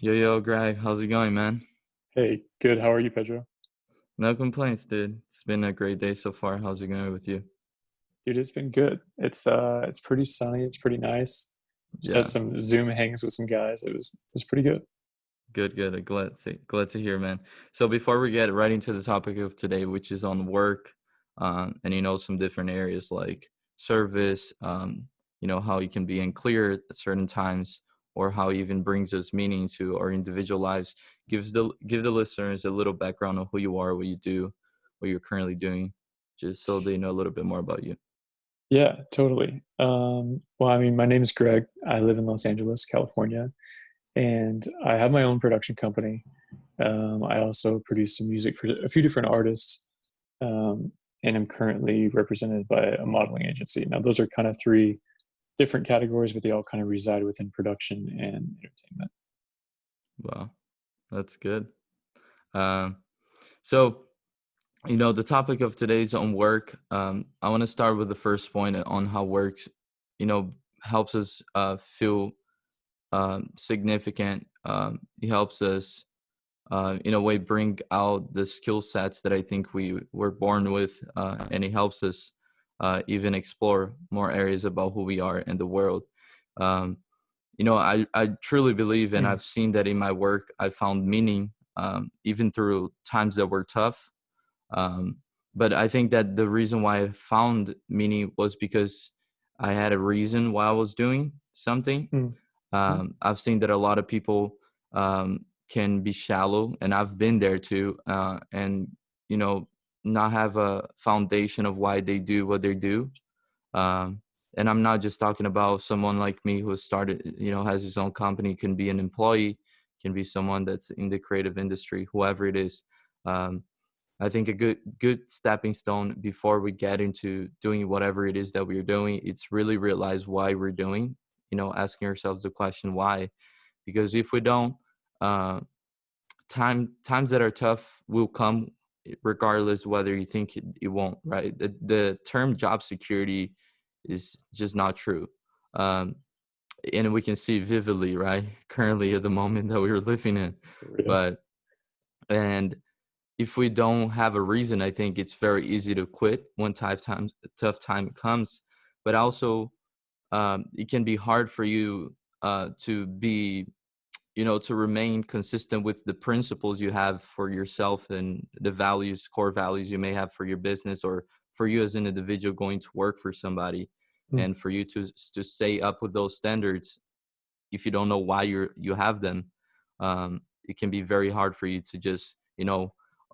Yo, Greg, how's it going, man? Hey, good. How are you, Pedro? No complaints, dude. It's been a great day so far. How's it going with you? Dude, it's been good. It's pretty sunny. It's pretty nice. Just had Yeah, some Zoom hangs with some guys. It was pretty good. good. Glad to hear, man. So before we get right into the topic of today, which is on work, and some different areas like service, how you can be unclear at certain times, or how it even brings us meaning to our individual lives. Give the listeners a little background on who you are, what you do, what you're currently doing, just so they know a little bit more about you. Yeah, totally. Well, I mean, my name is Greg. I live in Los Angeles, California, and I have my own production company. I also produce some music for a few different artists, um, and I'm currently represented by a modeling agency. Now, those are kind of three different categories, but they all kind of reside within production and entertainment. Wow, that's good. Um, so, the topic of today's on work. I want to start with the first point on how work, you know, helps us feel significant. It helps us, in a way, bring out the skill sets that I think we were born with, and it helps us even explore more areas about who we are in the world. Um, I truly believe, and Mm. I've seen that in my work, I found meaning, even through times that were tough. um, but I think that the reason why I found meaning was because I had a reason why I was doing something. Mm. Mm. I've seen that a lot of people can be shallow, and I've been there too, and you know, not have a foundation of why they do what they do. Um, and I'm not just talking about someone like me who started, has his own company, can be an employee, can be someone that's in the creative industry, whoever it is. Um, I think a good stepping stone before we get into doing whatever it is that we're doing, it's really realize why we're doing, asking ourselves the question why. Because if we don't, uh, times that are tough will come regardless whether you think it won't, right? The term job security is just not true. Um, and we can see vividly, right? Currently at the moment that we are living in. For real. But and if we don't have a reason, I think it's very easy to quit when tough time comes. But also, it can be hard for you to be, to remain consistent with the principles you have for yourself and the values, core values you may have for your business, or for you as an individual going to work for somebody, Mm. and for you to stay up with those standards. If you don't know why you have them, it can be very hard for you to just,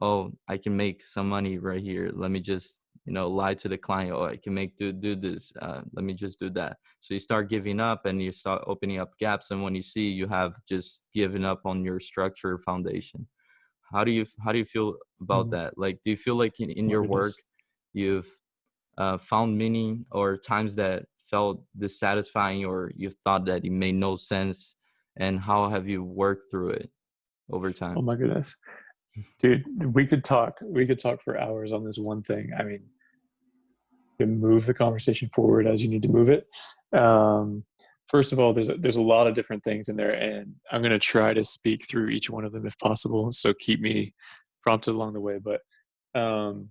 oh, I can make some money right here, let me just, lie to the client, oh, I can do this, let me just do that. So you start giving up and you start opening up gaps, and when you see you have just given up on your structure foundation. How do you feel about Mm. that? Like, do you feel like in My your work goodness. you've found meaning, or times that felt dissatisfying, or you thought that it made no sense, and how have you worked through it over Oh time? my goodness. Dude, we could talk for hours on this one thing. I mean, you can move the conversation forward as you need to move it. Um, First of all, there's a lot of different things in there, and I'm going to try to speak through each one of them if possible. So keep me prompted along the way. But um,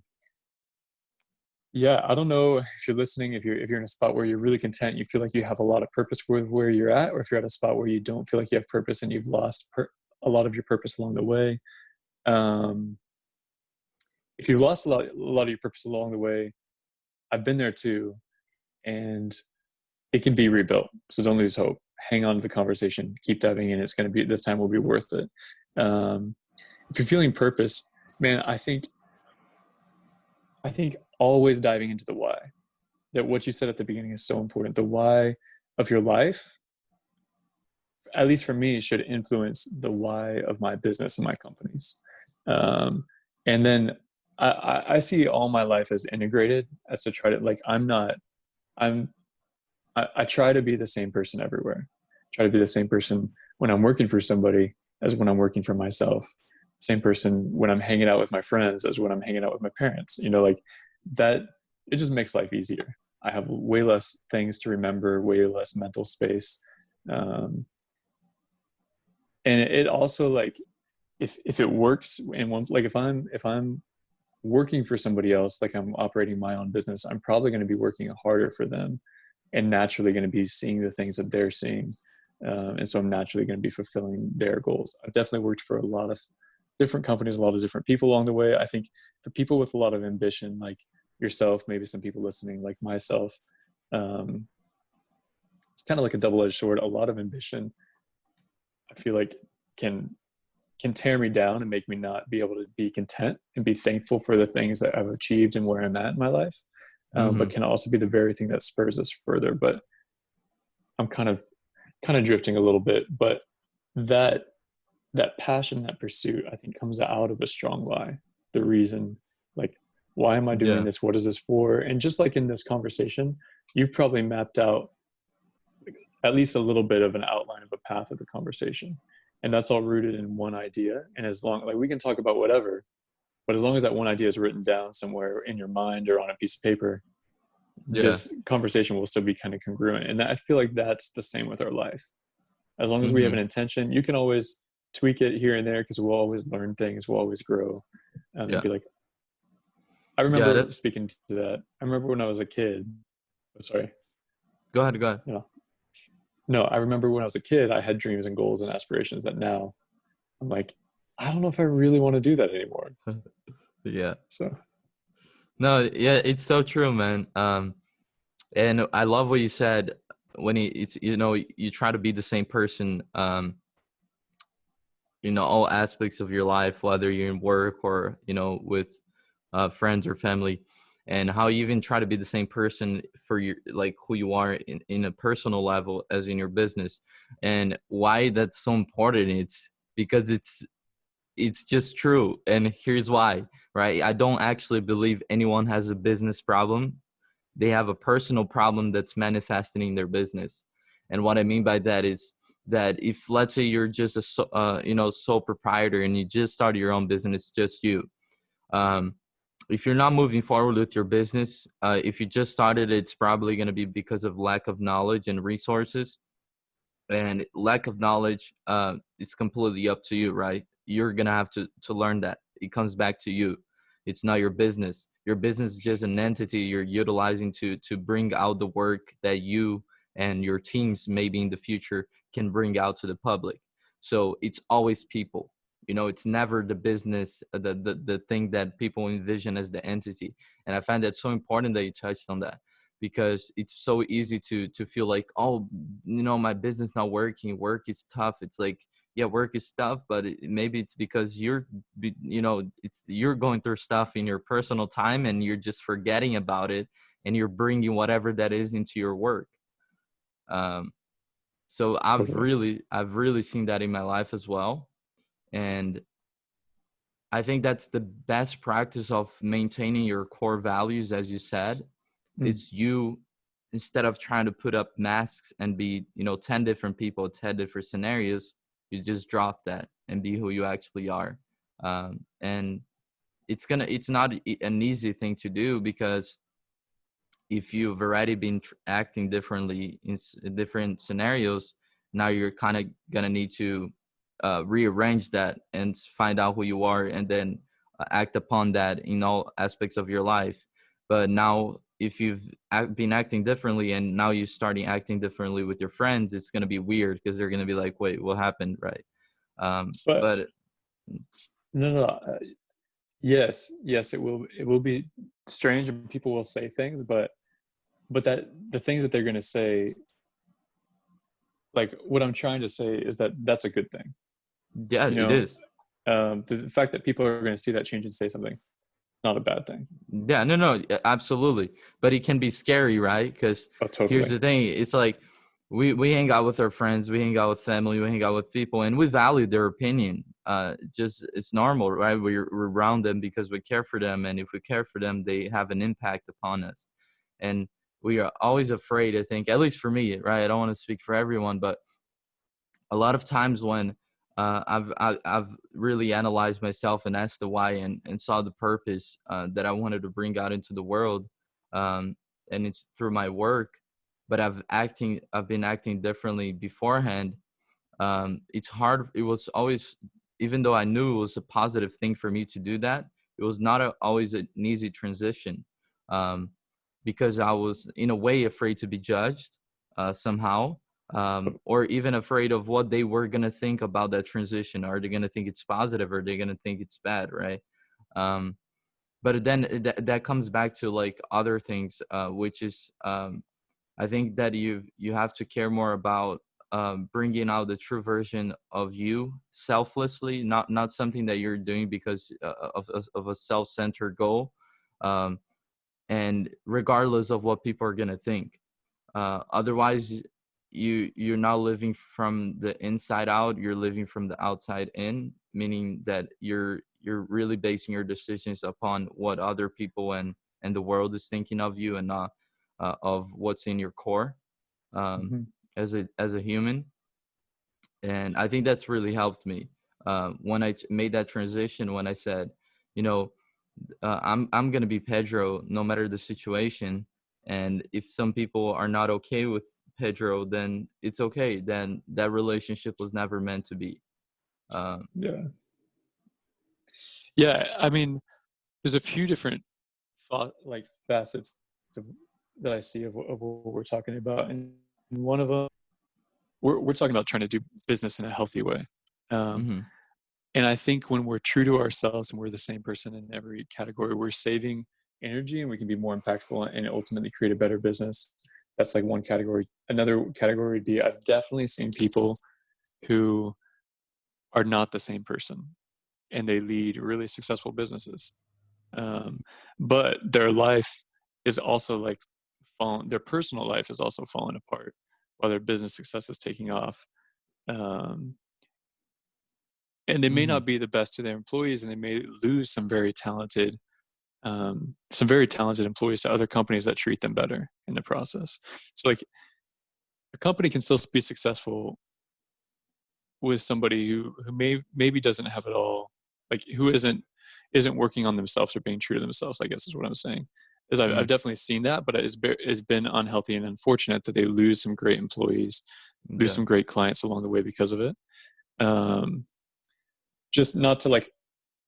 yeah, I don't know if you're listening, if you're in a spot where you're really content, you feel like you have a lot of purpose with where you're at, or if you're at a spot where you don't feel like you have purpose and you've lost a lot of your purpose along the way. Um, if you've lost a lot of your purpose along the way, I've been there too, and it can be rebuilt. So don't lose hope. Hang on to the conversation. Keep diving in. It's going to be, this time will be worth it. Um, if you're feeling purpose, man, I think always diving into the why. That what you said at the beginning is so important. The why of your life, at least for me, should influence the why of my business and my companies. Um, and then I see all my life as integrated, as to try to, like, I'm I try to be the same person everywhere. Try to be the same person when I'm working for somebody as when I'm working for myself. Same person when I'm hanging out with my friends as when I'm hanging out with my parents. Like that, it just makes life easier. I have way less things to remember, way less mental space. Um, And it also like, if it works in one, like if I'm working for somebody else, like I'm operating my own business, I'm probably going to be working harder for them and naturally going to be seeing the things that they're seeing. And so I'm naturally going to be fulfilling their goals. I've definitely worked for a lot of different companies, a lot of different people along the way. I think for people with a lot of ambition, like yourself, maybe some people listening, like myself, um, it's kind of like a double-edged sword. A lot of ambition, I feel like, can can tear me down and make me not be able to be content and be thankful for the things that I've achieved and where I'm at in my life. But Hmm. can also be the very thing that spurs us further. But I'm kind of drifting a little bit. But that that passion, that pursuit, I think comes out of a strong why. The reason, like, why am I doing Yeah. this? What is this for? And just like in this conversation, you've probably mapped out at least a little bit of an outline of a path of the conversation. And that's all rooted in one idea. And as long, like, we can talk about whatever, but as long as that one idea is written down somewhere in your mind or on a piece of paper, Yeah. this conversation will still be kind of congruent. And I feel like that's the same with our life. As long as we have Hmm. an intention, you can always tweak it here and there because we'll always learn things, we'll always grow. And Yeah. be like, I Yeah. remember That's speaking to that. I remember when I was a kid. Oh, sorry. Go ahead. Go ahead. No, no, I remember when I was a kid, I had dreams and goals and aspirations that now I'm like, I don't know if I really want to do that anymore. Yeah. So, No, yeah, it's so true, man. And I love what you said when it's, you try to be the same person, all aspects of your life, whether you're in work or, with friends or family, and how you even try to be the same person for your, like, who you are in a personal level as in your business. And why that's so important, it's because it's just true. And here's why, right? I don't actually believe anyone has a business problem. They have a personal problem that's manifesting in their business. And what I mean by that is that if, let's say, you're just a sole proprietor and you just started your own business, just you, um, if you're not moving forward with your business, if you just started, it's probably going to be because of lack of knowledge and resources. And lack of knowledge, it's completely up to you, right? You're gonna have to learn that. It comes back to you. It's not your business. Your business is just an entity you're utilizing to bring out the work that you and your teams maybe in the future can bring out to the public. So it's always people. It's never the business, the thing that people envision as the entity. And I find that so important that you touched on that, because it's so easy to feel like, oh, my business not working, work is tough. It's like, yeah, work is tough, but maybe it's because you're going through stuff in your personal time and you're just forgetting about it, and you're bringing whatever that is into your work. um so totally. I've really seen that in my life as well. And I think that's the best practice of maintaining your core values, as you said. Mm, Is you, instead of trying to put up masks and be 10 different people, 10 different scenarios, you just drop that and be who you actually are. And it's not an easy thing to do, because if you've already been acting differently in different scenarios, now you're kind of gonna need to rearrange that and find out who you are, and then act upon that in all aspects of your life. But now, if you've been acting differently and now you're starting acting differently with your friends, it's gonna be weird, because they're gonna be like, "Wait, what happened?" Right? but But no, no, yes, yes, it will be strange and people will say things, but that the things that they're going to say, like what I'm trying to say is that that's a good thing. yeah, You it know, is. the fact that people are going to see that change and say something, not a bad thing. Yeah, no, no, absolutely. But it can be scary, right? Because Oh, here's totally. the thing: it's like we hang out with our friends, we hang out with family, we hang out with people, and we value their opinion. Just it's normal, right? We're around them because we care for them, and if we care for them, they have an impact upon us. And we are always afraid, I think, at least for me, right? I don't want to speak for everyone, but a lot of times when I've really analyzed myself and asked the why, and saw the purpose that I wanted to bring out into the world, and it's through my work. But I've been acting differently beforehand. It's hard. It was always, even though I knew it was a positive thing for me to do that, it was not always an easy transition, um, because I was in a way afraid to be judged somehow, or even afraid of what they were going to think about that transition. Are they going to think it's positive, or are they going to think it's bad, right? Um, but then that comes back to like other things, which is, I think that you have to care more about bringing out the true version of you selflessly, not something that you're doing because of a self-centered goal, um, and regardless of what people are gonna think. Otherwise, you're not living from the inside out. You're living from the outside in, meaning that you're really basing your decisions upon what other people and the world is thinking of you, and not of what's in your core, um, Mhm. as a human. And I think that's really helped me when I made that transition. When I said, you know, I'm gonna be Pedro no matter the situation, and if some people are not okay with Pedro, then it's okay. Then that relationship was never meant to be. Um, Yeah. Yeah. I mean, there's a few different like facets of, that I see of what we're talking about, and one of them, we're talking about trying to do business in a healthy way. Um, mhm. and I think when we're true to ourselves and we're the same person in every category, we're saving energy and we can be more impactful and ultimately create a better business. That's like one category. Another category would be, I've definitely seen people who are not the same person and they lead really successful businesses. Um, but their life is also like their personal life is also falling apart while their business success is taking off. Um, and they may Mhm. not be the best to their employees, and they may lose some very talented employees to other companies that treat them better in the process. So like a company can still be successful with somebody who maybe doesn't have it all, like who isn't working on themselves or being true to themselves, I guess is what I'm saying. Is I've Mhm. definitely seen that, but it's been unhealthy and unfortunate that they lose some great employees, lose Yeah. some great clients along the way because of it. Um, just not to like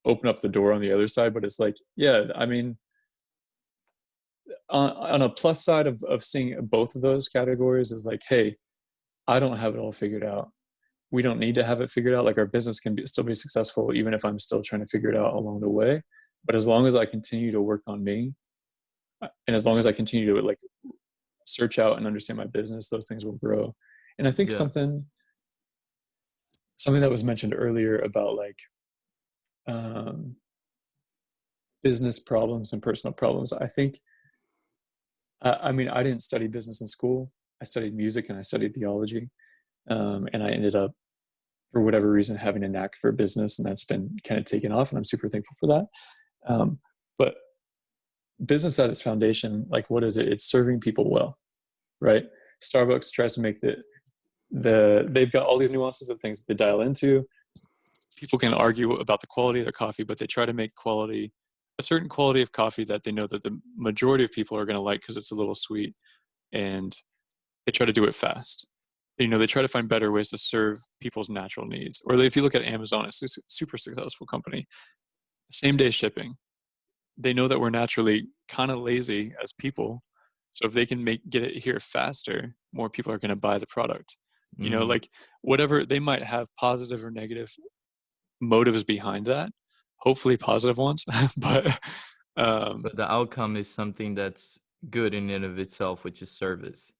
open up the door on the other side, but it's like, yeah, I mean, on a plus side of seeing both of those categories is like, hey, I don't have it all figured out. We don't need to have it figured out. Like our business can still be successful even if I'm still trying to figure it out along the way. But as long as I continue to work on me, and as long as I continue to like search out and understand my business, those things will grow. And I think Yeah. something that was mentioned earlier about like um, business problems and personal problems. I think I mean I didn't study business in school. I studied music and I studied theology, and I ended up for whatever reason having a knack for business, and that's been kind of taken off, and I'm super thankful for that. But business at its foundation, like what is it? It's serving people well, right? Starbucks tries to make they've got all these nuances of things that they dial into. People can argue about the quality of their coffee, but they try to make a certain quality of coffee that they know that the majority of people are going to like because it's a little sweet, and they try to do it fast. They try to find better ways to serve people's natural needs. Or if you look at Amazon, it's a super successful company. Same day shipping. They know that we're naturally kind of lazy as people. So if they can get it here faster, more people are going to buy the product. Mhm. Like whatever they might have positive or negative motives behind that, hopefully positive ones. But um, But the outcome is something that's good in and of itself, which is service.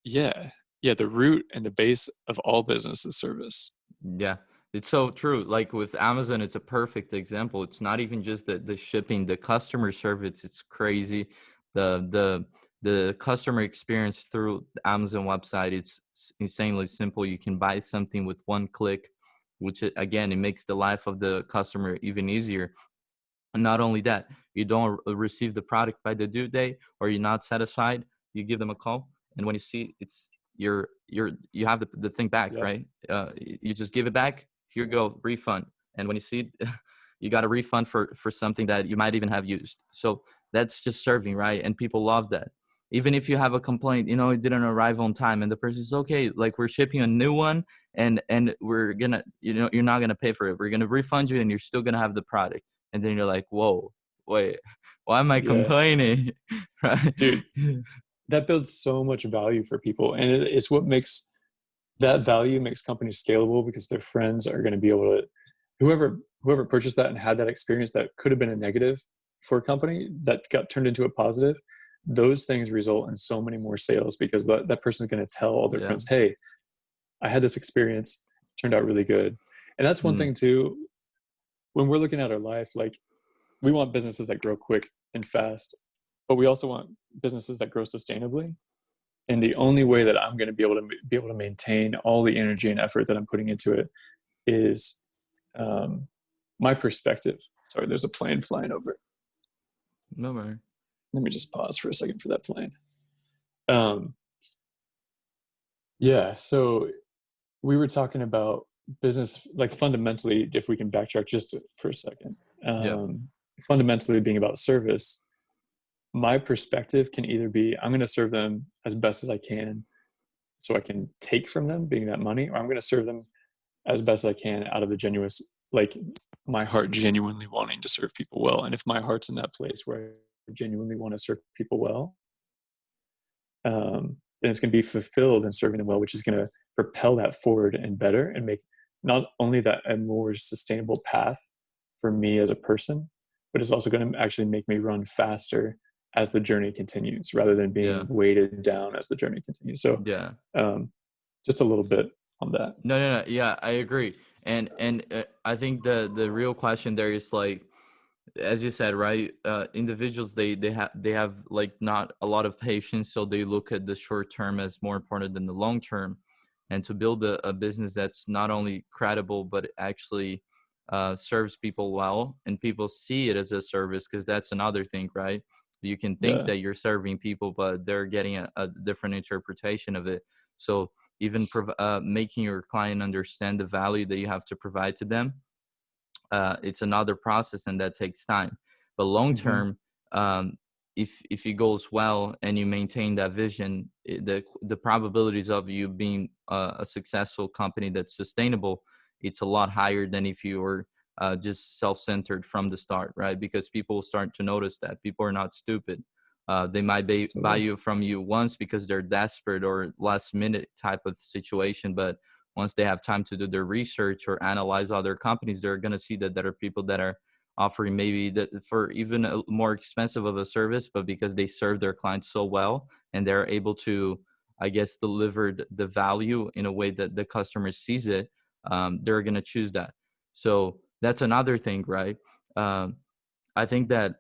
yeah, yeah, the root and the base of all business is service. Yeah, it's so true. Like with Amazon, it's a perfect example. It's not even just the shipping, the customer service. It's crazy. The customer experience through the Amazon website, it's insanely simple. You can buy something with one click, which again, it makes the life of the customer even easier. And not only that, you don't receive the product by the due date, or you're not satisfied, you give them a call, and when you see it's you have the thing back, Yep. right? You just give it back. Here you go, refund. And when you see it, you got a refund for something that you might even have used. So that's just serving, right? And people love that. even if you have a complaint, it didn't arrive on time, and the person's okay, like, we're shipping a new one, and we're gonna, you're not gonna pay for it. We're gonna refund you, and you're still gonna have the product. And then you're like, whoa, wait, why am I Yeah, complaining? Right? dude, that builds so much value for people, and it's what makes that value makes companies scalable, because their friends are going to be able to, whoever purchased that and had that experience that could have been a negative for a company that got turned into a positive, those things result in so many more sales, because that person is going to tell all their Yeah. friends, hey, I had this experience, turned out really good. And that's one Mm, thing too, when we're looking at our life, like, we want businesses that grow quick and fast, but we also want businesses that grow sustainably. And the only way that I'm going to be able to maintain all the energy and effort that I'm putting into it is, um, my perspective. Sorry, there's a plane flying over. no matter. Let me just pause for a second for that plane. Um, yeah, so we were talking about business, like, fundamentally, if we can backtrack just for a second, Yeah. fundamentally being about service. My perspective can either be, I'm going to serve them as best as I can so I can take from them being that money, or I'm going to serve them as best as I can out of the genuine, like, my heart genuinely wanting to serve people well. And if my heart's in that place where I genuinely want to serve people well, then it's going to be fulfilled in serving them well, which is going to propel that forward and better, and make not only that a more sustainable path for me as a person, but it's also going to actually make me run faster as the journey continues, rather than being Yeah. weighted down as the journey continues. So, Yeah. um, just a little bit on that. No, no, no. Yeah, I agree. And I think the real question there is, like, as you said, right? Individuals, they have like not a lot of patience, so they look at the short term as more important than the long term. And to build a business that's not only credible but actually serves people well, and people see it as a service, because that's another thing, right? You can think Yeah. that you're serving people, but they're getting a different interpretation of it. So even making your client understand the value that you have to provide to them, it's another process, and that takes time. But long Mm-hmm. term, um, if it goes well and you maintain that vision, the probabilities of you being a successful company that's sustainable, it's a lot higher than if you were just self-centered from the start, right? Because people start to notice that people are not stupid. They might buy Totally. you from you once because they're desperate or last minute type of situation, but once they have time to do their research or analyze other companies, they're going to see that there are people that are offering maybe that for even a more expensive of a service, but because they serve their clients so well and they're able to, I guess, deliver the value in a way that the customer sees it, they're going to choose that. So that's another thing, right? Um, I think that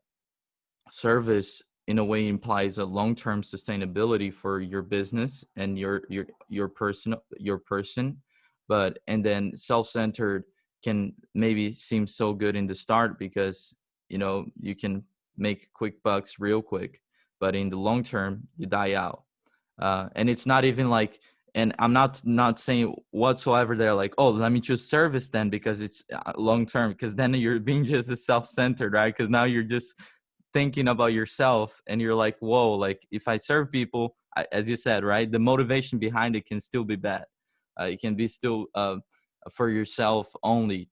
service in a way implies a long-term sustainability for your business and your person. But and then self-centered can maybe seem so good in the start because you can make quick bucks real quick, but in the long term you die out. And it's not even like, and I'm not saying whatsoever they're like, oh, let me choose service then because it's long term, because then you're being just as self-centered, right? Because now you're just thinking about yourself and you're like, whoa, like if I serve people, as you said, right, the motivation behind it can still be bad. It can be still for yourself only.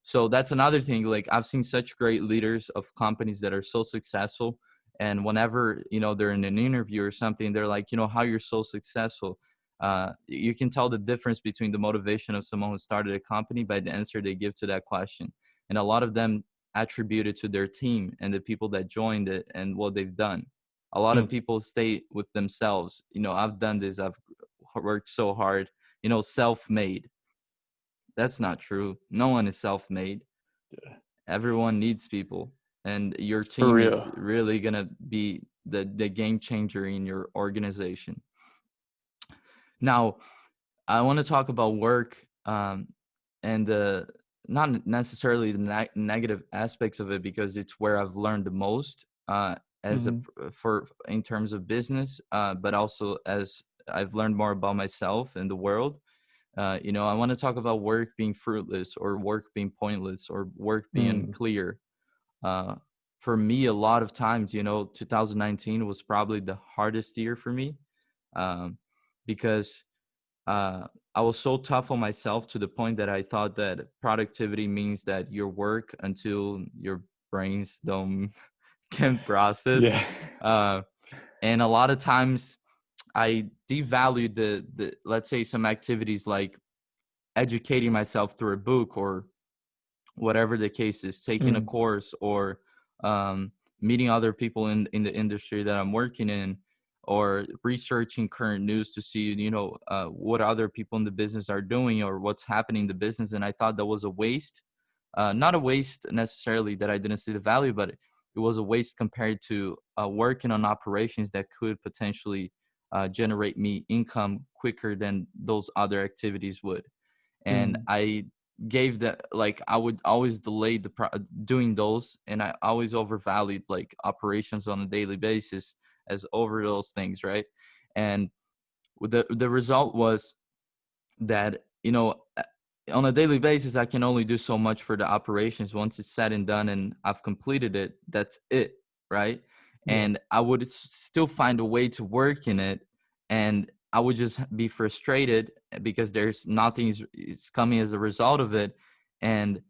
So that's another thing. Like I've seen such great leaders of companies that are so successful, and whenever they're in an interview or something, they're like, how you're so successful. You can tell the difference between the motivation of someone who started a company by the answer they give to that question. And a lot of them attributed to their team and the people that joined it and what they've done. A lot of Mm. people stay with themselves. I've done this. I've worked so hard. Self-made. That's not true. No one is self-made. Everyone needs people, and your For team is real. really gonna be the game changer in your organization. Now, I want to talk about work, and the not necessarily the negative aspects of it, because it's where I've learned the most, as a Mm-hmm. for in terms of business, but also as I've learned more about myself and the world. I want to talk about work being fruitless or work being pointless or work being Mm. unclear. Uh, for me, a lot of times, 2019 was probably the hardest year for me, um, because uh, I was so tough on myself to the point that I thought that productivity means that your work until your brains don't can process. Yeah. Uh, and a lot of times I devalued the let's say some activities like educating myself through a book or whatever the case is, taking a Mm, course or meeting other people in the industry that I'm working in, or researching current news to see, what other people in the business are doing or what's happening in the business. And I thought that was a waste, not a waste necessarily that I didn't see the value, but it was a waste compared to working on operations that could potentially generate me income quicker than those other activities would. And mm, I gave that, like, I would always delay doing those, and I always overvalued like operations on a daily basis as over those things, right? And the result was that, on a daily basis I can only do so much for the operations. Once it's said and done and I've completed it, that's it, right? yeah. And I would still find a way to work in it, and I would just be frustrated because there's nothing is coming as a result of it. And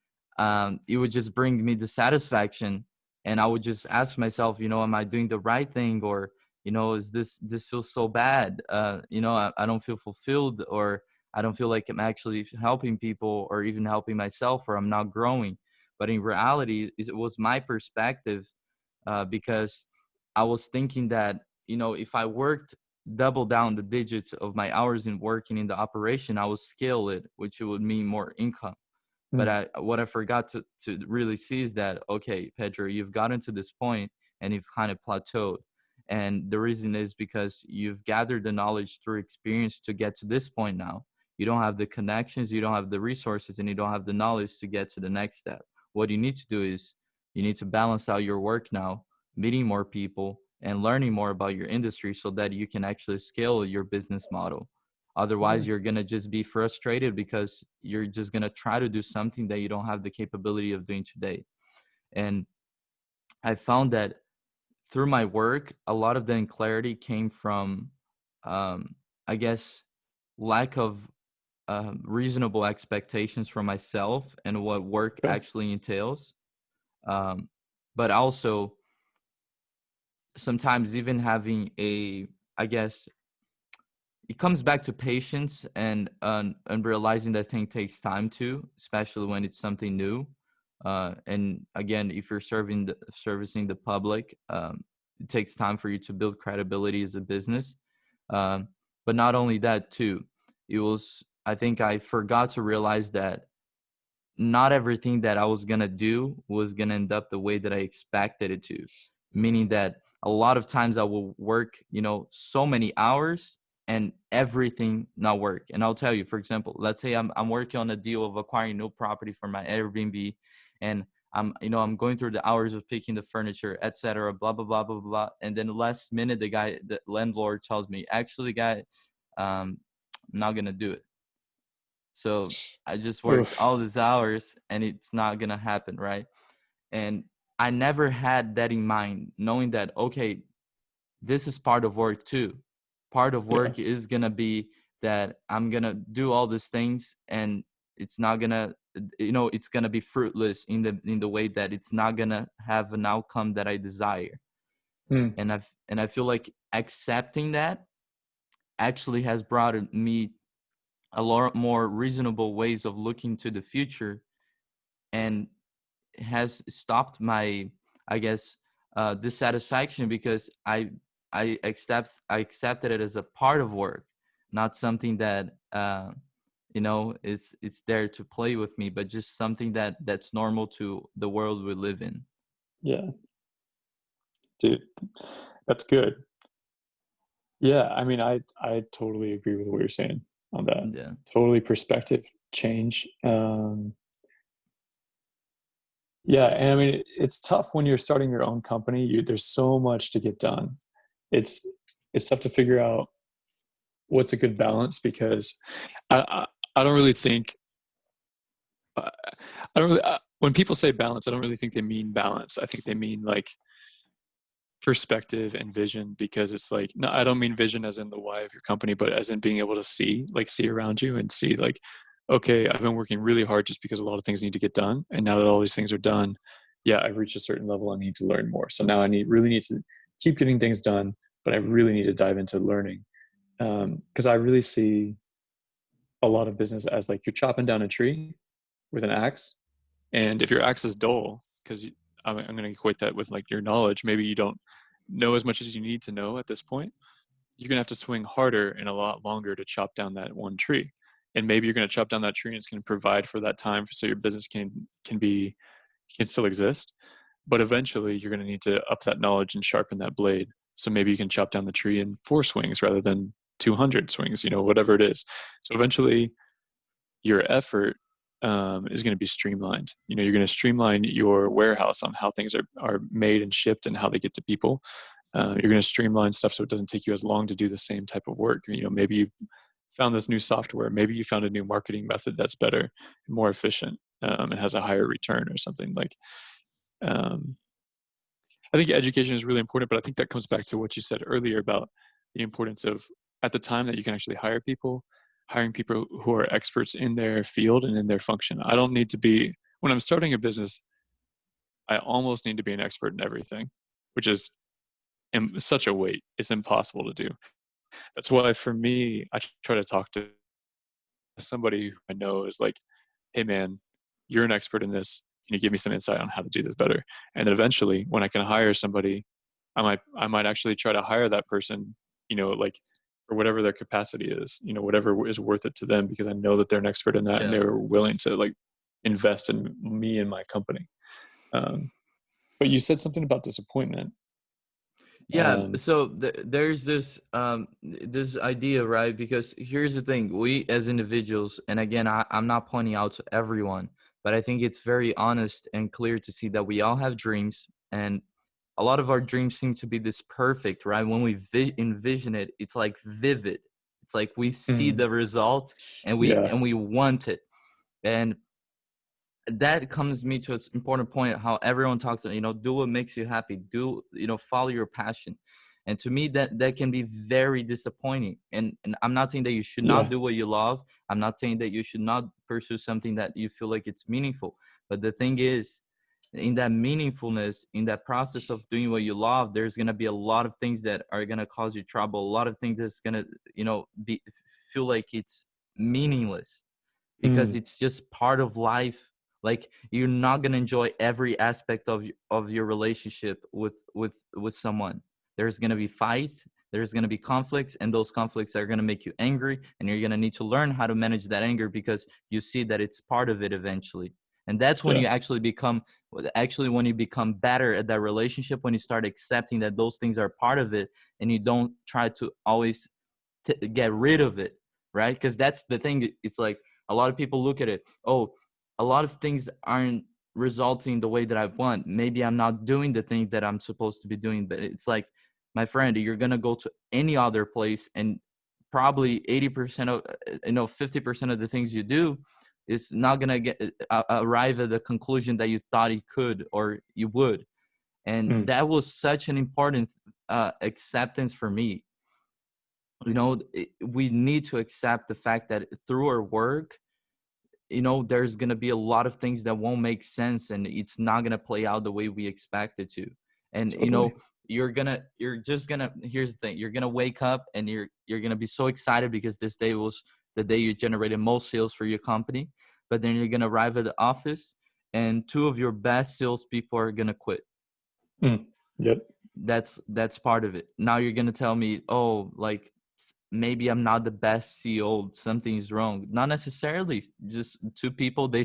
it would just bring me dissatisfaction, and I would just ask myself, am I doing the right thing? Or, is this feels so bad? I don't feel fulfilled, or I don't feel like I'm actually helping people or even helping myself, or I'm not growing. But in reality, it was my perspective, because I was thinking that, if I worked double down the digits of my hours in working in the operation, I would scale it, which would mean more income. But Mm, what I forgot to really see is that, okay, Pedro, you've gotten to this point and you've kind of plateaued. And the reason is because you've gathered the knowledge through experience to get to this point now. You don't have the connections, you don't have the resources, and you don't have the knowledge to get to the next step. What you need to do is you need to balance out your work now, meeting more people and learning more about your industry so that you can actually scale your business model. yeah. Otherwise, you're going to just be frustrated because you're just going to try to do something that you don't have the capability of doing today. And I found that through my work, a lot of the clarity came from, um, I guess, lack of reasonable expectations for myself and what work Okay. actually entails. Um, but also, sometimes even having I guess, it comes back to patience and realizing that thing takes time too, especially when it's something new. And again, if you're servicing the public, it takes time for you to build credibility as a business. Um, but not only that too, I think I forgot to realize that not everything that I was going to do was going to end up the way that I expected it to. Meaning that a lot of times I will work, so many hours and everything not work. And I'll tell you, for example, let's say I'm working on a deal of acquiring new property for my Airbnb, and I'm going through the hours of picking the furniture, etc., blah, blah, blah, blah, blah. And then the last minute, the landlord tells me, actually, guys, I'm not going to do it. So I just worked Oof. all these hours and it's not going to happen, right? And I never had that in mind, knowing that, okay, this is part of work too. Part of Yeah. work is going to be that I'm going to do all these things, and it's not going to, it's going to be fruitless in the way that it's not going to have an outcome that I desire. Mm, And I feel like accepting that actually has brought me a lot more reasonable ways of looking to the future, and has stopped my, I guess, dissatisfaction, because I accepted it as a part of work, not something that it's there to play with me, but just something that's normal to the world we live in. yeah. Dude, that's good. Yeah. I mean, I totally agree with what you're saying on that. Yeah. Totally perspective change. Yeah. And I mean, it's tough when you're starting your own company. There's so much to get done. It's, it's tough to figure out what's a good balance, because I, I, I don't really think, I don't really, when people say balance, I don't really think they mean balance. I think they mean like perspective and vision, because it's like, no, I don't mean vision as in the why of your company, but as in being able to see around you and see like, okay, I've been working really hard just because a lot of things need to get done. And now that all these things are done, yeah, I've reached a certain level. I need to learn more. So now really need to keep getting things done, but I really need to dive into learning. Because I really see a lot of business as like you're chopping down a tree with an axe. And if your axe is dull, because I'm going to equate that with like your knowledge, maybe you don't know as much as you need to know at this point. You're going to have to swing harder and a lot longer to chop down that one tree. And maybe you're going to chop down that tree and it's going to provide for that time so your business can still exist. But eventually you're going to need to up that knowledge and sharpen that blade. So maybe you can chop down the tree in 4 swings rather than 200 swings, whatever it is. So eventually your effort is going to be streamlined. You're going to streamline your warehouse on how things are made and shipped and how they get to people. You're going to streamline stuff so it doesn't take you as long to do the same type of work. Maybe you found this new software. Maybe you found a new marketing method that's better, more efficient, and has a higher return or something like. Um, I think education is really important, but I think that comes back to what you said earlier about the importance of, at the time that you can actually hire people, hiring people who are experts in their field and in their function. I don't need to be, when I'm starting a business, I almost need to be an expert in everything, which is such a weight. It's impossible to do. That's why for me, I try to talk to somebody who I know is like, hey man, you're an expert in this. Can you give me some insight on how to do this better? And then eventually when I can hire somebody, I might actually try to hire that person, like for whatever their capacity is, whatever is worth it to them, because I know that they're an expert in that and Yeah. they're willing to like invest in me and my company. Um, but you said something about disappointment. Yeah, so there's this idea, right? Because here's the thing: we as individuals, and again, I'm not pointing out to everyone, but I think it's very honest and clear to see that we all have dreams, and a lot of our dreams seem to be this perfect, right? When we envision it, it's like vivid. It's like we see Mm, the result, and we yeah. and we want it, and that comes me to an important point, how everyone talks about, do what makes you happy, follow your passion. And to me, that can be very disappointing. And I'm not saying that you should not Yeah. do what you love. I'm not saying that you should not pursue something that you feel like it's meaningful. But the thing is, in that meaningfulness, in that process of doing what you love, there's going to be a lot of things that are going to cause you trouble, a lot of things that's going to be feel like it's meaningless, because Mm, it's just part of life. Like, you're not going to enjoy every aspect of your relationship with someone. There's going to be fights, there's going to be conflicts, and those conflicts are going to make you angry, and you're going to need to learn how to manage that anger, because you see that it's part of it eventually. And that's when yeah. you when you become better at that relationship, when you start accepting that those things are part of it, and you don't try to always get rid of it, right? Because that's the thing. It's like, a lot of people look at it, oh, a lot of things aren't resulting the way that I want. Maybe I'm not doing the thing that I'm supposed to be doing. But it's like, my friend, you're going to go to any other place, and probably 80% of 50% of the things you do is not going to get arrive at the conclusion that you thought you could or you would. And Mm, that was such an important acceptance for me. We need to accept the fact that through our work, there's going to be a lot of things that won't make sense, and it's not going to play out the way we expect it to. And totally. you're just gonna here's the thing: you're gonna wake up and you're gonna be so excited because this day was the day you generated most sales for your company. But then you're gonna arrive at the office, and two of your best salespeople are gonna quit. Mm, yep. That's part of it. Now you're gonna tell me, oh, like, maybe I'm not the best CEO, something is wrong. Not necessarily. Just two people they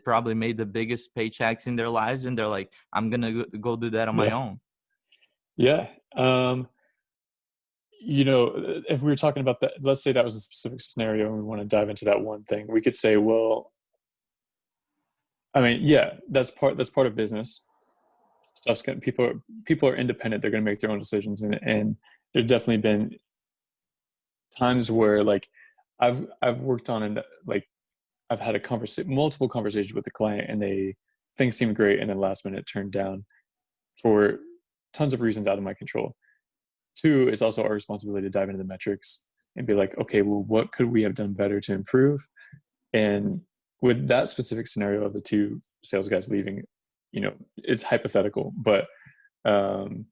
probably made the biggest paychecks in their lives, and they're like, I'm gonna go do that on my Yeah. own. Yeah. If we were talking about that, let's say that was a specific scenario and we want to dive into that one thing, we could say, well, I mean, yeah, that's part of business. People are independent. They're going to make their own decisions. And there's definitely been times where like I've worked on and like I've had multiple conversations with the client, and things seemed great and then last minute turned down for tons of reasons out of my control. Two, it's also our responsibility to dive into the metrics and be like, okay, well, what could we have done better to improve? And with that specific scenario of the two sales guys leaving, it's hypothetical, but um,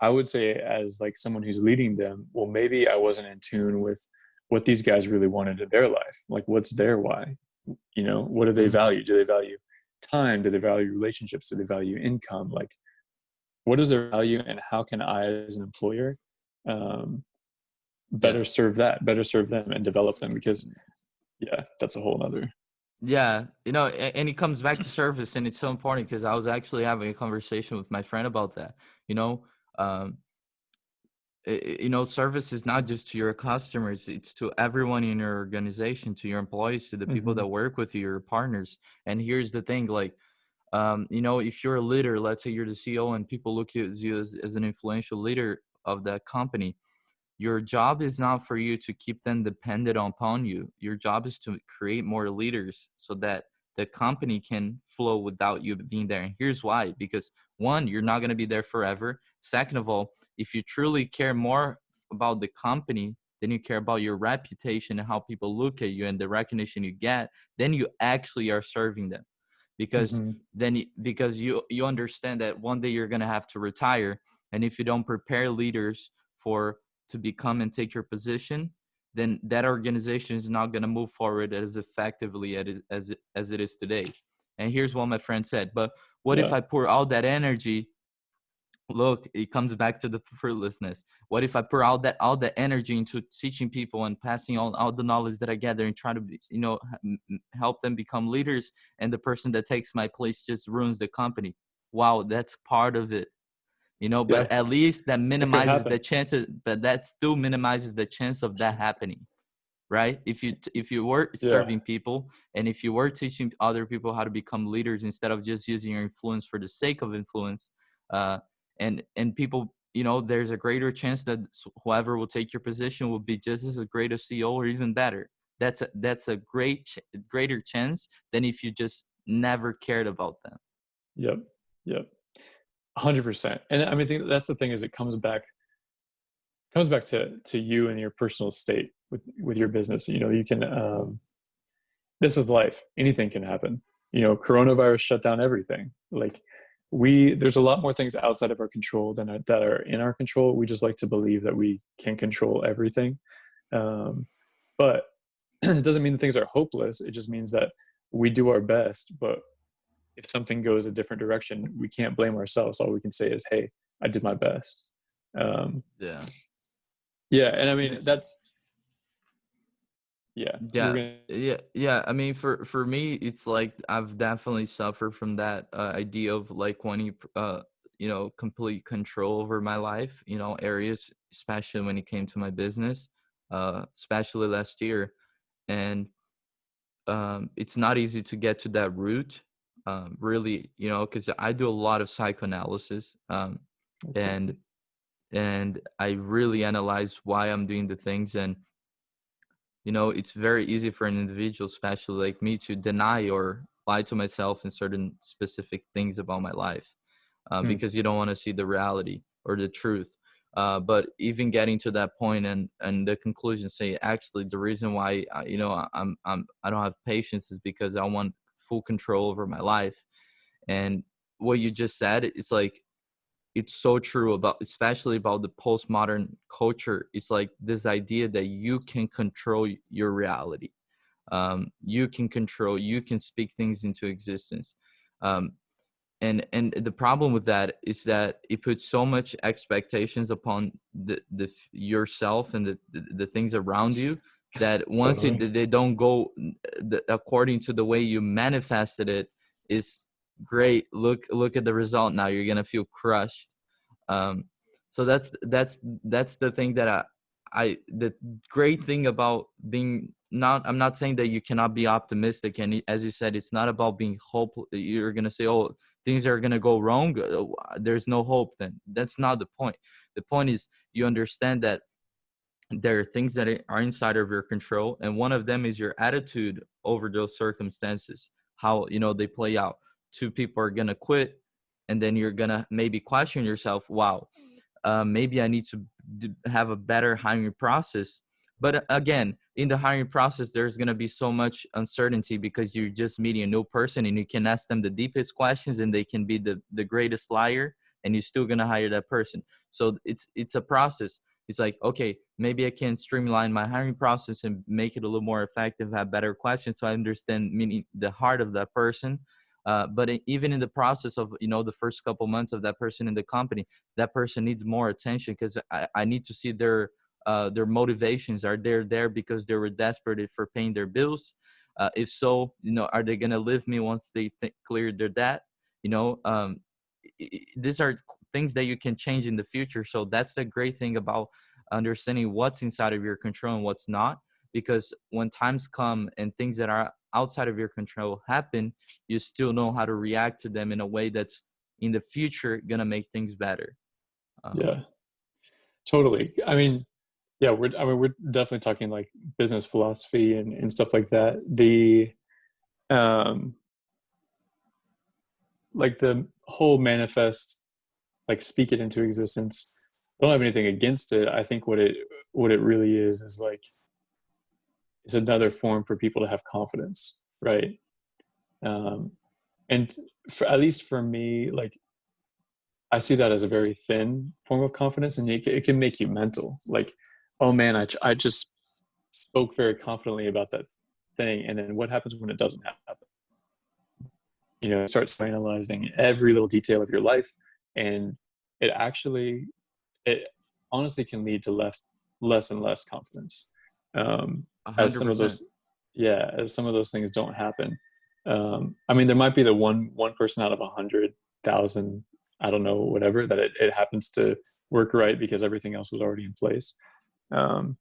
I would say as like someone who's leading them, well, maybe I wasn't in tune with what these guys really wanted in their life. Like, what's their why? What do they Mm-hmm. value? Do they value time? Do they value relationships? Do they value income? Like, what is their value, and how can I, as an employer, um, Yeah. better serve them, and develop them? Because, yeah, that's a whole nother. Yeah, and it comes back to service, and it's so important because I was actually having a conversation with my friend about that. You know, um, service is not just to your customers; it's to everyone in your organization, to your employees, to the people Mm-hmm. that work with you, your partners. And here's the thing, like, if you're a leader, let's say you're the CEO, and people look at you as an influential leader of that company. Your job is not for you to keep them dependent upon you. Your job is to create more leaders so that the company can flow without you being there. And here's why: because one, you're not going to be there forever. Second of all, if you truly care more about the company than you care about your reputation and how people look at you and the recognition you get, then you actually are serving them. Because Mm-hmm. because you understand that one day you're going to have to retire, and if you don't prepare leaders for to become and take your position, then that organization is not going to move forward as effectively as it is today. And here's what my friend said: but what if Yeah. I pour all that energy? Look, it comes back to the fruitlessness. What if I pour all that energy into teaching people and passing on all the knowledge that I gather and try to help them become leaders, and the person that takes my place just ruins the company? Wow, that's part of it. Yeah. But at least that It could minimizes happen. the chances, but that still minimizes the chance of that happening, right? If you were Yeah. serving people, and if you were teaching other people how to become leaders instead of just using your influence for the sake of influence, uh and people, there's a greater chance that whoever will take your position will be just as a great a CEO or even better. That's a greater chance than if you just never cared about them. Yep. Yep. 100%. And I mean, I think that's the thing, is it comes back to you and your personal state with your business. You can this is life. Anything can happen. Coronavirus shut down everything. Like, there's a lot more things outside of our control than that are in our control. We just like to believe that we can control everything. But it doesn't mean that things are hopeless. It just means that we do our best. But if something goes a different direction, we can't blame ourselves. All we can say is, hey, I did my best. um, Yeah. yeah. And I mean, yeah, you were Yeah, gonna. yeah. I mean, for me, it's like I've definitely suffered from that idea of like wanting, complete control over my life. Areas, especially when it came to my business, especially last year, and it's not easy to get to that root. Really, because I do a lot of psychoanalysis, That's and I really analyze why I'm doing the things. And it's very easy for an individual, especially like me, to deny or lie to myself in certain specific things about my life, hmm, because you don't want to see the reality or the truth. But even getting to that point, and the conclusion, say, actually, the reason why I don't have patience is because I want full control over my life. And what you just said, it's like it's so true, about especially about the postmodern culture. It's like this idea that you can control your reality. You can speak things into existence. um, and the problem with that is that it puts so much expectations upon yourself and the things around you, that once totally. they don't go according to the way you manifested it, is great. Look at the result now. You're gonna feel crushed. um so that's the thing that I the great thing about being not I'm not saying that you cannot be optimistic, and as you said, it's not about being hope. You're gonna say, oh, things are gonna go wrong, there's no hope. Then that's not the point. The point is, you understand that there are things that are inside of your control, and one of them is your attitude over those circumstances, how they play out. two people are gonna quit, and then you're gonna maybe question yourself, wow, maybe I need to have a better hiring process. But again, in the hiring process, there's going to be so much uncertainty because you're just meeting a new person, and you can ask them the deepest questions and they can be the greatest liar, and you're still going to hire that person. So it's a process. It's like, okay, maybe I can streamline my hiring process and make it a little more effective, have better questions so I understand meaning the heart of that person. But even in the process of, the first couple months of that person in the company, that person needs more attention, because I need to see their motivations. Are they there because they were desperate for paying their bills? If so, are they gonna leave me once they clear their debt? These are things that you can change in the future. So that's the great thing about understanding what's inside of your control and what's not. Because when times come and things that are outside of your control happen, you still know how to react to them in a way that's in the future gonna make things better. Yeah, totally. I mean, yeah, we're definitely talking like business philosophy and stuff like that. Um, like the whole manifest, like speak it into existence. I don't have anything against it. I think what it really is like, it's another form for people to have confidence, right? Um, and at least for me, like I see that as a very thin form of confidence, and it can make you mental. Like, oh man, I just spoke very confidently about that thing, and then what happens when it doesn't happen? It starts analyzing every little detail of your life, and it honestly can lead to less and less confidence, A as hundred some of percent. those yeah as some of those things don't happen. I mean, there might be the one person out of 100,000, I don't know, whatever, that it happens to work right because everything else was already in place. um,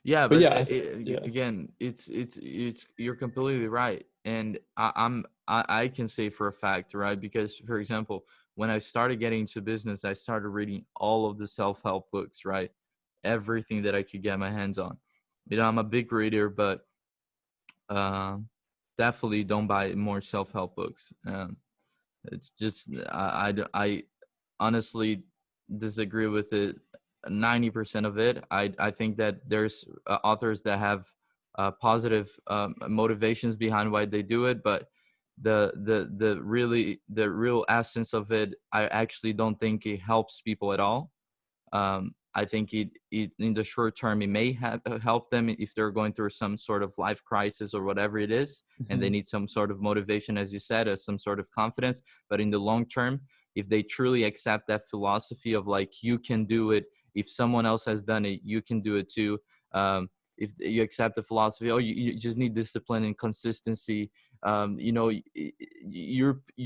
Yeah, but but yeah, yeah. again, it's you're completely right, and I can say for a fact, right? Because for example, when I started getting into business, I started reading all of the self help books, right? Everything that I could get my hands on. I'm a big reader, but uh, definitely don't buy more self help books. It's just I honestly disagree with it 90% of it. I think that there's authors that have positive motivations behind why they do it, but the real essence of it, I actually don't think it helps people at all. I think it in the short term, it may help them if they're going through some sort of life crisis or whatever it is, and they Mhm. need some sort of motivation, as you said, or some sort of confidence. But in the long term, if they truly accept that philosophy of like, you can do it, if someone else has done it, you can do it too. If you accept the philosophy, oh, you just need discipline and consistency.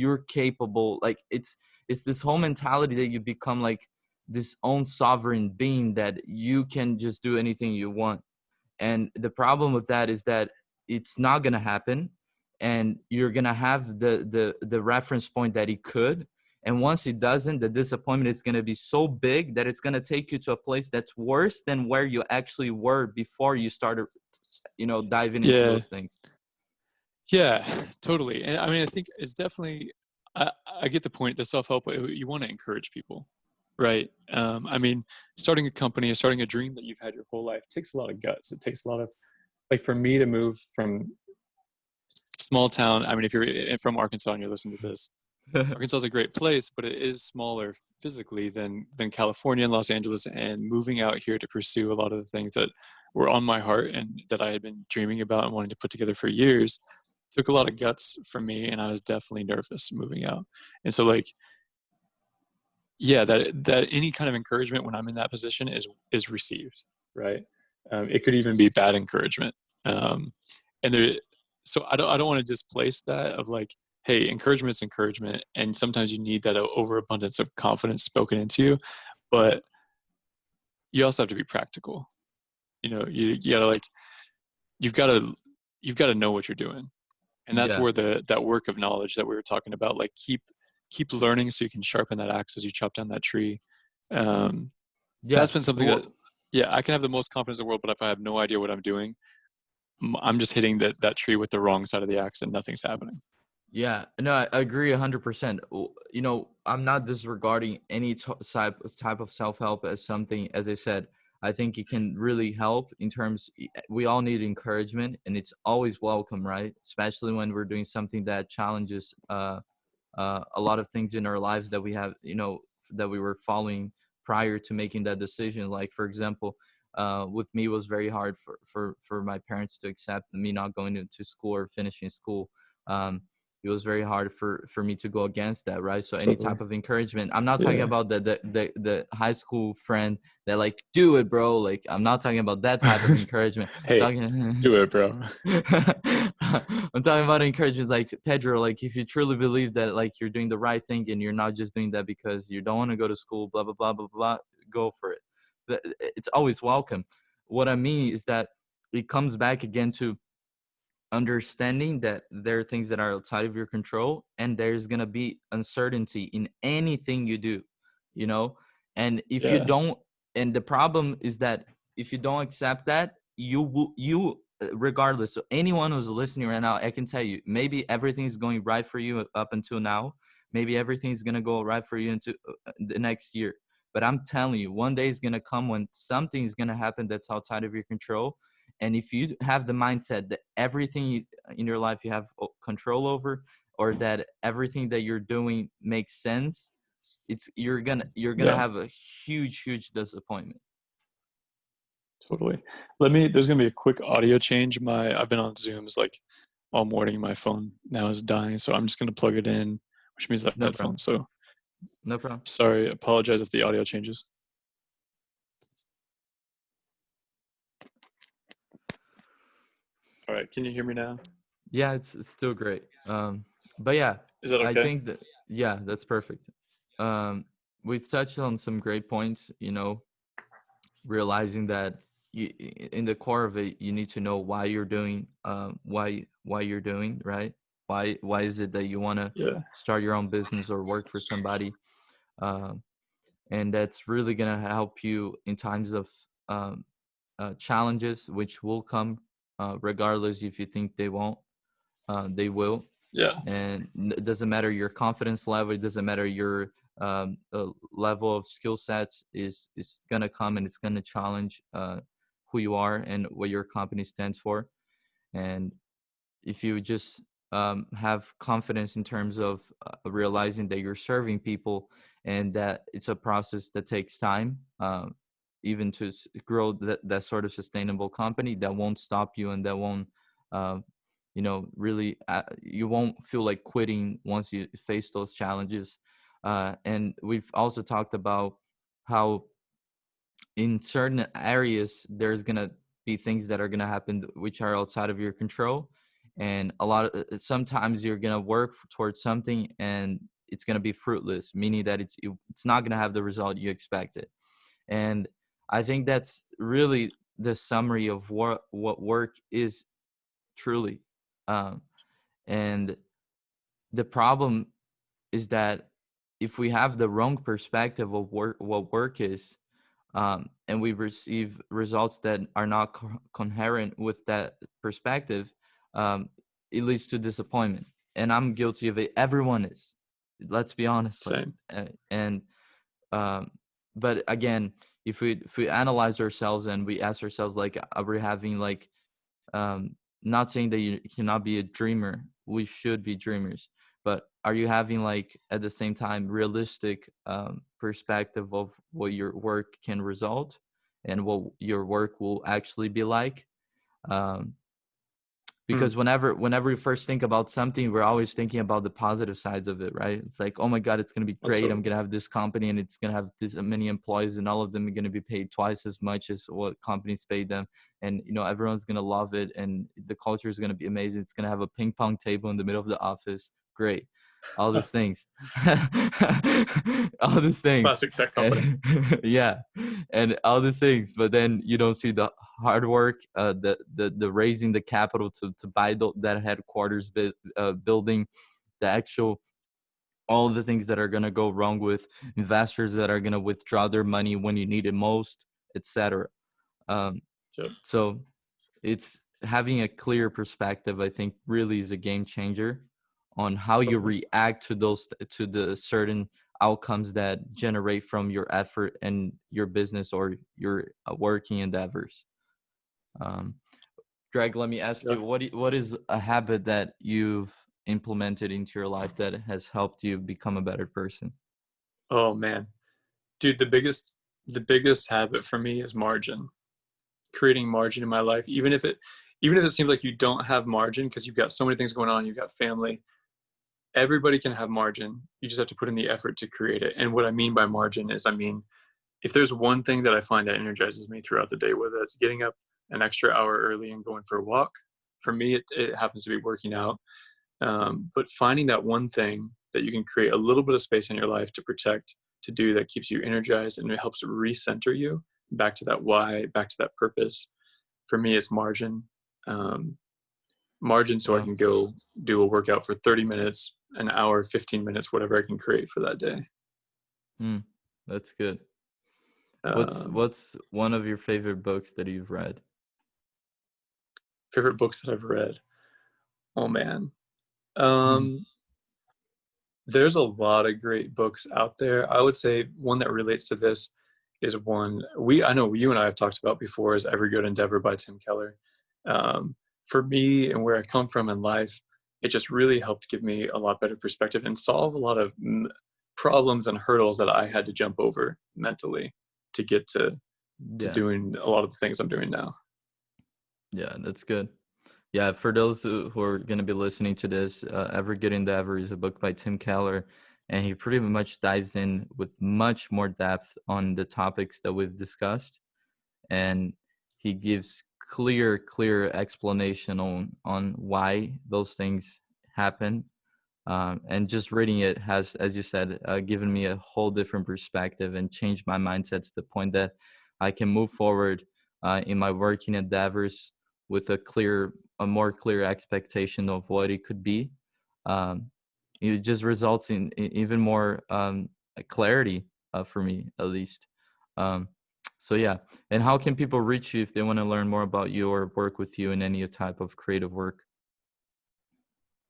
You're capable. Like it's this whole mentality that you become like this own sovereign being, that you can just do anything you want. And the problem with that is that it's not going to happen, and you're going to have the reference point that it could. And once it doesn't, the disappointment is going to be so big that it's going to take you to a place that's worse than where you actually were before you started diving into Yeah, those things. yeah, totally. And I mean, I think it's definitely, I get the point. The self-help, you want to encourage people, right? I mean, starting a company or starting a dream that you've had your whole life takes a lot of guts. It takes a lot of, like, for me to move from small town. I mean, if you're from Arkansas and you're listening to this, Arkansas is a great place, but it is smaller physically than California and Los Angeles. And moving out here to pursue a lot of the things that were on my heart and that I had been dreaming about and wanting to put together for years took a lot of guts from me. And I was definitely nervous moving out. And so, like, yeah, that any kind of encouragement when I'm in that position is received, right? It could even be bad encouragement. Um, and there, so I don't want to displace that of like, hey, encouragement's encouragement, and sometimes you need that overabundance of confidence spoken into you, but you also have to be practical. You gotta like you've got to you've got to know what you're doing, and that's Yeah. where that work of knowledge that we were talking about, like keep learning so you can sharpen that axe as you chop down that tree. Um, Yeah. that's been something that, Well, yeah, I can have the most confidence in the world, but if I have no idea what I'm doing, I'm just hitting that tree with the wrong side of the axe and nothing's happening. Yeah, no, I agree 100%. You know, I'm not disregarding any type of self help as something. As I said, I think it can really help in terms. We all need encouragement, and it's always welcome, right? Especially when we're doing something that challenges a lot of things in our lives that we have, you know, that we were following prior to making that decision. Like, for example, with me, it was very hard for my parents to accept me not going to school or finishing school. Um, it was very hard for me to go against that, right? So any Totally. type of encouragement, I'm not talking Yeah. about the high school friend that like do it, bro. Like, I'm not talking about that type of encouragement. Hey, Talking do it, bro. I'm talking about encouragement like Pedro, like if you truly believe that like you're doing the right thing and you're not just doing that because you don't want to go to school, blah blah blah blah blah, go for it. It's always welcome. What I mean is that it comes back again to understanding that there are things that are outside of your control and there's going to be uncertainty in anything you do, you know. And if you Yeah. don't, and the problem is that if you don't accept that, you will, you regardless, so anyone who's listening right now, I can tell you, maybe everything's going right for you up until now, maybe everything's going to go right for you into the next year, but I'm telling you, one day is going to come when something's going to happen that's outside of your control. And if you have the mindset that everything in your life you have control over, or that everything that you're doing makes sense, it's you're gonna Yeah. have a huge disappointment. Totally. There's gonna be a quick audio change. I've been on Zooms like all morning. My phone now is dying, so I'm just gonna plug it in, which means that No problem. headphones. So No problem. sorry, apologize if the audio changes. All right, can you hear me now? Yeah, it's still great. But yeah, Is that I okay? think that, yeah, that's perfect. um we've touched on some great points, you know, realizing that you, in the core of it, you need to know why you're doing, why you're doing, right? Why is it that you want to Yeah. start your own business or work for somebody? um, and that's really going to help you in times of um, challenges, which will come regardless if you think they won't. They will. Yeah. And it doesn't matter your confidence level, it doesn't matter your level of skill sets, is gonna come and it's gonna challenge who you are and what your company stands for. And if you just have confidence in terms of realizing that you're serving people and that it's a process that takes time, even to grow that sort of sustainable company that won't stop you and that won't, um, you know, really, you won't feel like quitting once you face those challenges. And we've also talked about how in certain areas there's gonna be things that are gonna happen which are outside of your control, and a lot of sometimes you're gonna work towards something and it's gonna be fruitless, meaning that it's not gonna have the result you expected. And I think that's really the summary of what work is truly. um, and the problem is that if we have the wrong perspective of what work is, and we receive results that are not coherent with that perspective, um, it leads to disappointment. And I'm guilty of it. Everyone is. Let's be honest. Like, Same. and um, but again, if we analyze ourselves and we ask ourselves, like, are we having like, not saying that you cannot be a dreamer, we should be dreamers, but are you having like at the same time realistic perspective of what your work can result and what your work will actually be like? um, Mm, because whenever we first think about something, we're always thinking about the positive sides of it, right? It's like, oh my god, it's going to be oh, great, I'm totally. going to have this company and it's going to have this many employees and all of them are going to be paid twice as much as what companies pay them, and you know, everyone's going to love it and the culture is going to be amazing, it's going to have a ping pong table in the middle of the office, great, all these things. All these things. Classic tech company. And yeah, and all these things, but then you don't see the hard work, the raising the capital to buy that headquarters building, the actual, all the things that are going to go wrong with investors that are going to withdraw their money when you need it most, etc. um, Yep. so it's having a clear perspective, I think, really is a game changer on how you Totally. react to the certain outcomes that generate from your effort and your business or your working endeavors. um, Greg, let me ask Yeah. you, what is a habit that you've implemented into your life that has helped you become a better person? Oh man, dude, the biggest habit for me is margin. Creating margin in my life, even if it seems like you don't have margin because you've got so many things going on, you've got family. Everybody can have margin. You just have to put in the effort to create it. And what I mean by margin is, I mean, if there's one thing that I find that energizes me throughout the day, whether it's getting up an extra hour early and going for a walk, for me, it happens to be working out. But finding that one thing that you can create a little bit of space in your life to protect, to do, that keeps you energized and it helps recenter you back to that why, back to that purpose. For me, it's margin. Um, Margin so I Wow. can go do a workout for 30 minutes, an hour, 15 minutes, whatever I can create for that day. Hmm, that's good. Um, What's one of your favorite books that you've read? Favorite books that I've read. Oh man. Hmm. Um, there's a lot of great books out there. I would say one that relates to this is one I know you and I have talked about before, is Every Good Endeavor by Tim Keller. For me and where I come from in life, it just really helped give me a lot better perspective and solve a lot of problems and hurdles that I had to jump over mentally to get to Yeah, doing a lot of the things I'm doing now. yeah, that's good. Yeah, for those who are going to be listening to this, Ever Good Endeavor is a book by Tim Keller, and he pretty much dives in with much more depth on the topics that we've discussed, and he gives clear explanation on why those things happen. And just reading it has, as you said, given me a whole different perspective and changed my mindset to the point that I can move forward in my working endeavors with a more clear expectation of what it could be. Um, it just results in even more clarity for me, at least. Um, so yeah. And how can people reach you if they want to learn more about you or work with you in any type of creative work?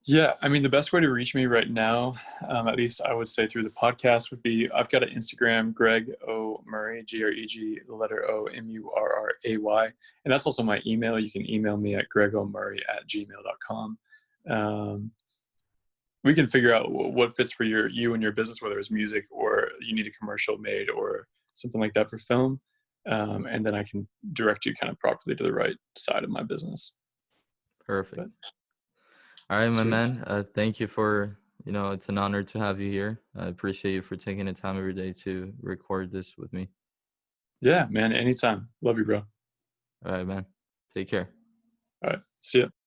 Yeah, I mean, the best way to reach me right now, at least I would say through the podcast, would be I've got an Instagram, Greg O. Murray, Greg, the letter O, Murray. And that's also my email. You can email me at gregomurray@gmail.com. Um, we can figure out what fits for you and your business, whether it's music or you need a commercial made or something like that for film. And then I can direct you kind of properly to the right side of my business. But Perfect. All right, my sweet. man. Thank you for, it's an honor to have you here. I appreciate you for taking the time every day to record this with me. Yeah, man, anytime. Love you, bro. All right, man. Take care. All right. See ya.